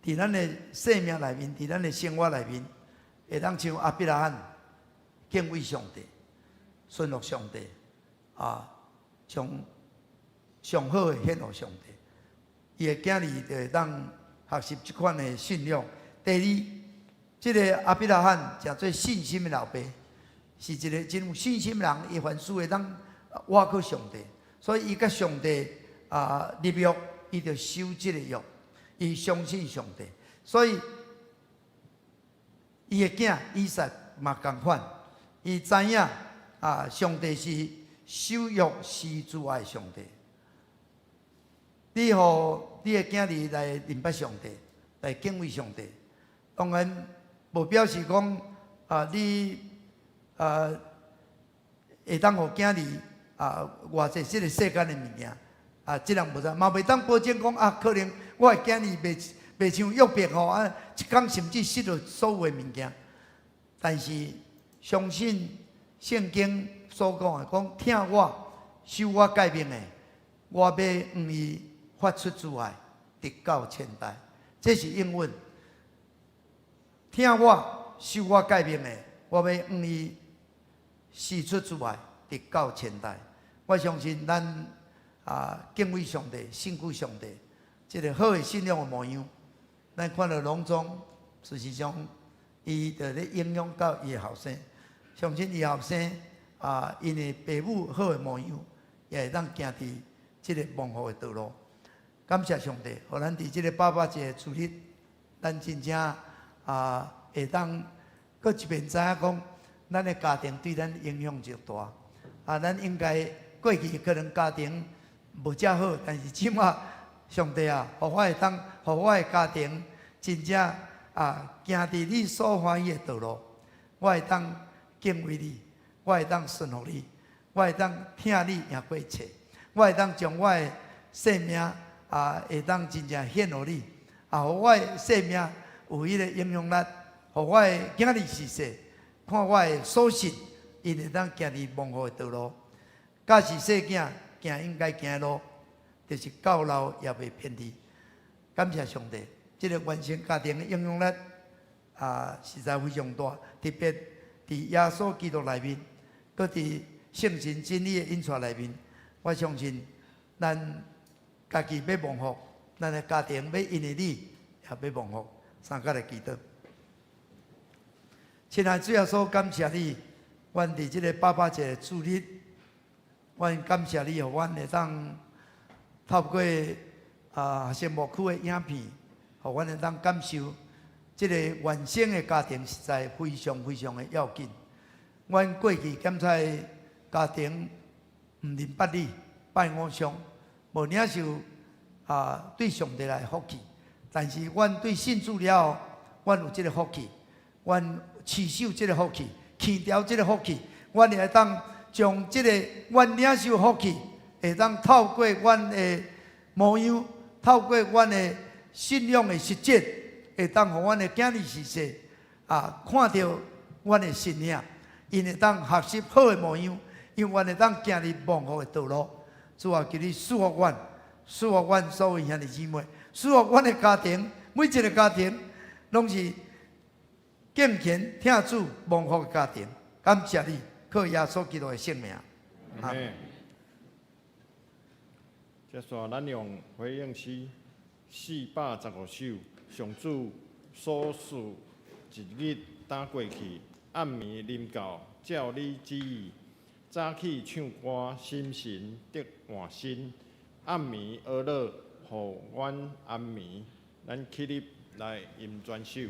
伫咱的生命内面，伫咱的生活内面，会当像亚伯拉罕敬畏上帝，顺服上帝，啊，将上好的献予上帝。伊的囝儿就会当学习即款的信仰。第二，即个亚伯拉罕诚做信心的老爸。是一个真有信心的人，伊凡事会当倚靠上帝，所以伊甲上帝立约，伊就守即个约，伊相信上帝，所以伊的囝以撒嘛共款，伊知影上帝是守约施主爱上帝。你互你的囝儿来认识上帝，来敬畏上帝，当然无表示讲你。会当互囝儿偌济即个世间的物件即人无知，嘛袂当保证讲可能我的囝儿袂像约伯吼一天甚至失去所有的物件。但是相信圣经所讲的，讲听我、受我诫命的，我要愿意发出主爱，直到千代。这是英文。听我、受我诫命的，我要愿意施出主爱，直到千代。我相信咱敬畏上帝、信靠上帝，这个好的信仰的模样，咱看到隆中，事实上，伊就咧影响到伊的后生。相信伊后生因为父母好的模样，也会当行伫这个蒙福的道路。感谢上帝，互咱伫这个爸爸节主日，咱真正会当搁一遍知影讲。咱的家庭对咱影响就大咱应该过去可能家庭无遮好，但是即马上帝互我会当，互我的家庭真正行伫你所欢喜的道路，我会当敬畏你，我会当顺服你，我会当听你赢过一切，我会当将我的生命会当真正献予你互我的生命有迄个影响力，互我的囝儿是说。看我的所信，因会当行伫蒙福的道路。假使细囝行应该行的路，就是到老也袂偏离。感谢上帝，这个原生家庭的影响力实在非常大，特别伫耶稣基督内面，搁伫圣神真理的引出内面，我相信咱家己要蒙福，咱的家庭要因为你也要蒙福。三甲来祈祷。亲爱的主耶稣，感谢你，阮伫即个爸爸节主日，阮感谢你，互阮会当透过圣牧区的影片，互阮会当感受即个原生的家庭实在非常非常的要紧。阮过去检查家庭毋认捌你，拜偶像，无领受对上帝来福气，但是阮对信主了后，阮有即个福气，阮持守这个福气，去掉这个福气，阮会当将这个阮领受福气，会当透过阮的模样，透过阮的信仰的实践，会当互阮的囝儿媳妇看到阮的信仰，因会当学习好的模样，因阮会当行入蒙福的道路。主啊，求你赐福阮，赐福阮所有兄弟姊妹，赐福阮的家庭，每一个家庭拢是敬虔听主蒙福的家庭。感谢你，靠耶稣基督的圣名。阿门。接续咱用回应诗415首，上主所述一日打过去，暗暝临到，照你旨意。早起唱歌，心神得换新。暗暝阿乐，互阮安眠。咱起立来吟全首。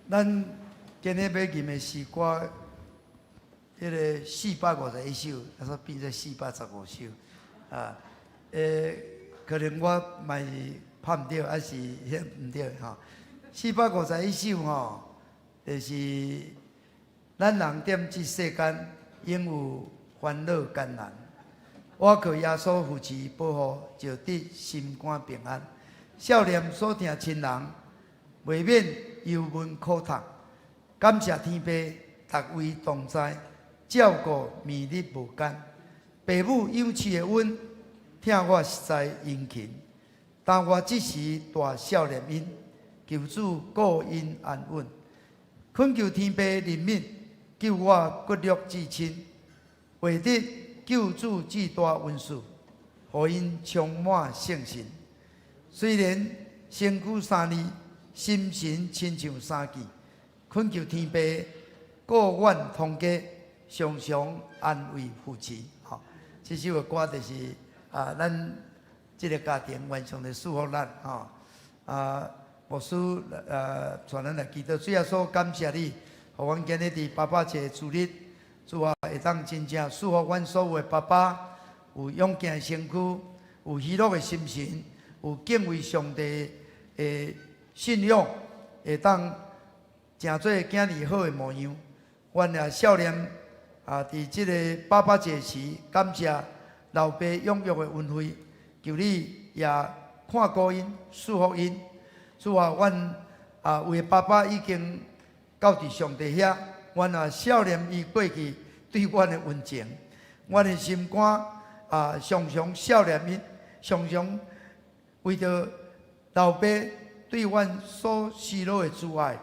咱今日要吟的诗歌，迄个451首，啊，说变做415首，可能我嘛是拍唔对，还是遐唔对吼。451首吼，就是咱人踮这世间，应有烦恼艰难，我靠耶稣扶持保护，就得心肝平安。少年所听亲人，未免忧闷苦痛。感谢天父，逐位同在，照顾绵日无间。父母养饲的阮，听我实在殷勤。但我只是大少年因，求主顾因安稳。恳求天父怜悯，救我骨肉至亲，为得救主至大恩赐，互因充满圣神。虽然身躯3字，心神亲像3季。恳求天父顾阮同家，常常安慰扶持。吼，这首的歌就是咱这个家庭完成的祝福咱。吼，牧师传咱来祈祷，主耶稣感谢你，互阮今日伫爸爸节主日，主啊会当真正祝福阮所有的爸爸，有勇健的身躯，有喜乐的心情，有敬畏上帝的信仰，会当。诚做囝儿好的模样，阮也少年伫即个爸爸节时，感谢老爸养育的恩惠，求你也看顾因、祝福因。主啊，阮为爸爸已经到伫上帝遐，阮也少年伊过去对阮的恩情，阮的心肝常常少年因，常常为着老爸对阮所施落的慈爱，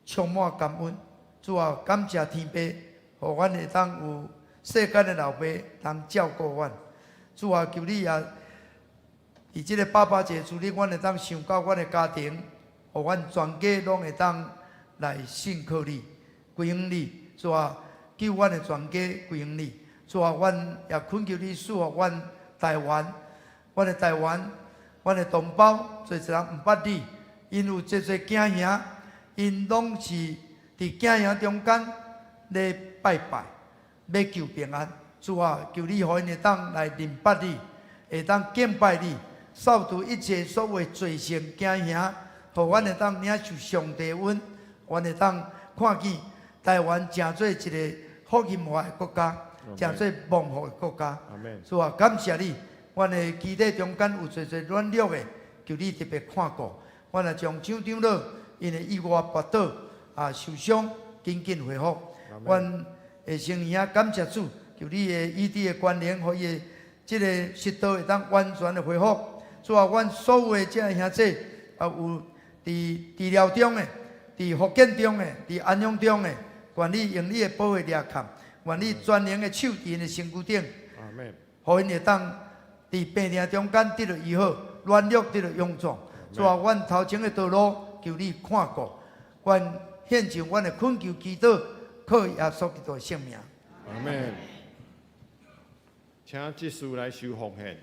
充满感恩。主啊，感谢天父，互阮会当有世间的老爸通照顾阮。主啊，求你也伫即个爸爸节，主你阮会当想到阮的家庭，互阮全家拢会当来信靠你、归向你。主啊，救阮的全家归向你。主啊，阮也恳求你赐福阮台湾，阮的台湾，阮的同胞，做一人毋捌你，因有这些囝兄，因拢是伫囝兄中间咧拜拜，要求平安。主啊，求你互因会当来认捌你，会当敬拜你，扫除一切所谓罪性囝兄，互阮会当领受上帝恩，阮会当看见台湾成做一个福音化的国家，成做蒙福的国家。主啊，感谢你，阮的基地中间有侪软弱的，求你特别看顾。阮也将厂长老因的意外跋倒受伤，紧紧恢复。阮的成员感谢主，求你的医治的关联，互伊的即个食道会当完全的恢复。主啊，阮所有的这兄弟有伫治疗中的，伫复健中的，伫安养中的，愿你用你的保护掠看，愿你专灵的手伫因的身躯顶，互因会当伫病痛中间得到医好，软弱得到勇壮。主啊，阮头前的道路求你看顾，愿献上阮的恳求祈祷，靠耶稣基督的圣名。阿门。请祭司来收奉献。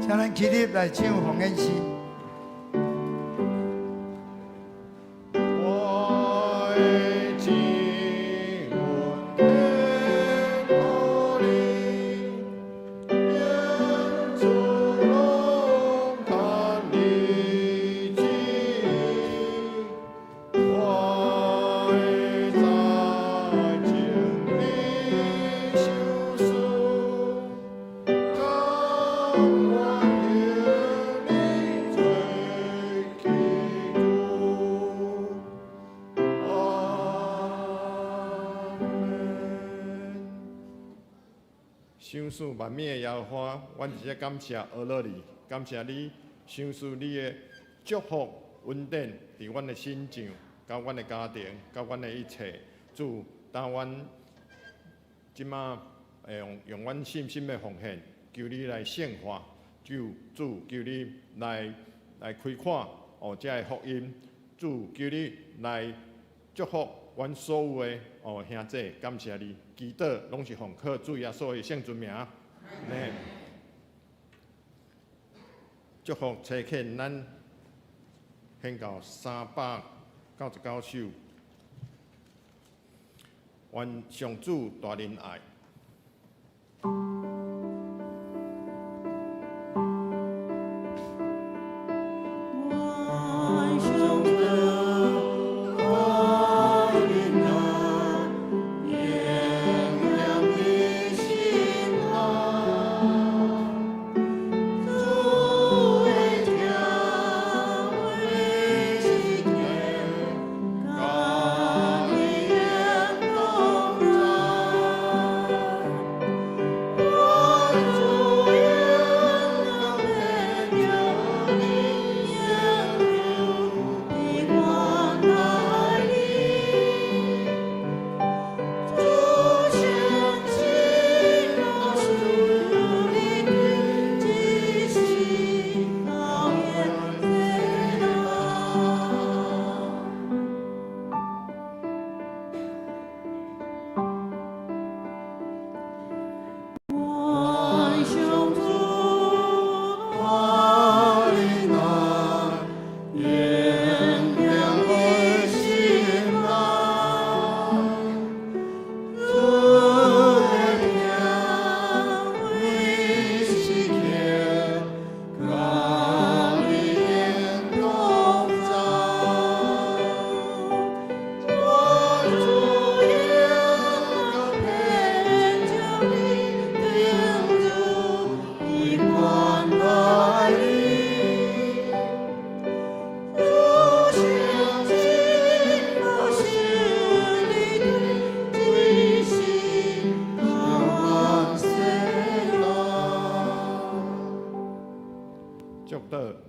请咱起立来唱奉献诗。赏赐万美的耶和华，阮直接感谢俄罗你，感谢你赏赐你的祝福稳定伫阮的心上，甲阮的家庭，甲阮的一切。主，当阮即马会用阮信心的奉献，求你来圣化。主，求你来开阔这个福音。主，求你来祝福阮所有的兄弟，感谢你。祈祷拢是奉靠主耶稣的圣尊名。祝福车欠咱献到399首，愿上主大仁爱。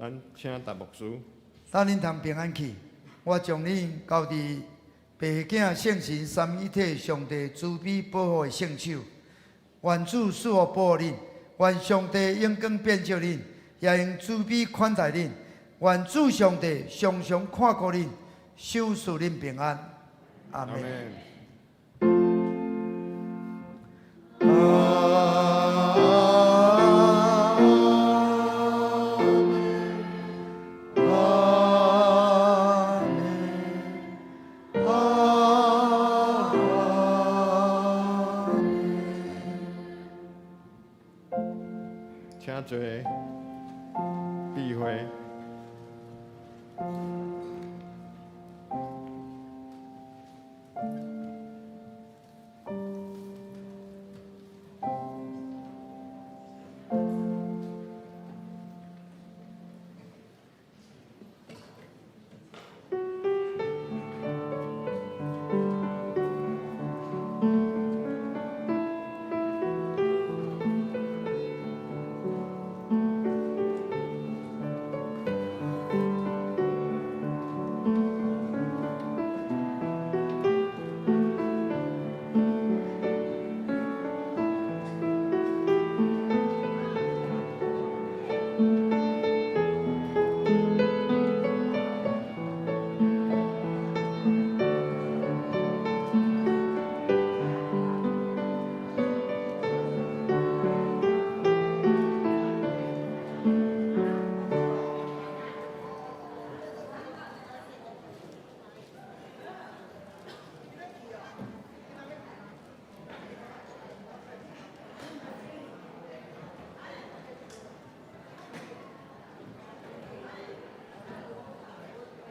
咱请达牧师。等恁通平安去，我将恁交伫爸囝圣神三一体上帝慈悲保护的圣手，愿主赐福保护恁，愿上帝永光变照恁，也用慈悲款待恁，愿主上帝常常看顾恁，守护恁平安。阿阿门。门。请坐，闭会。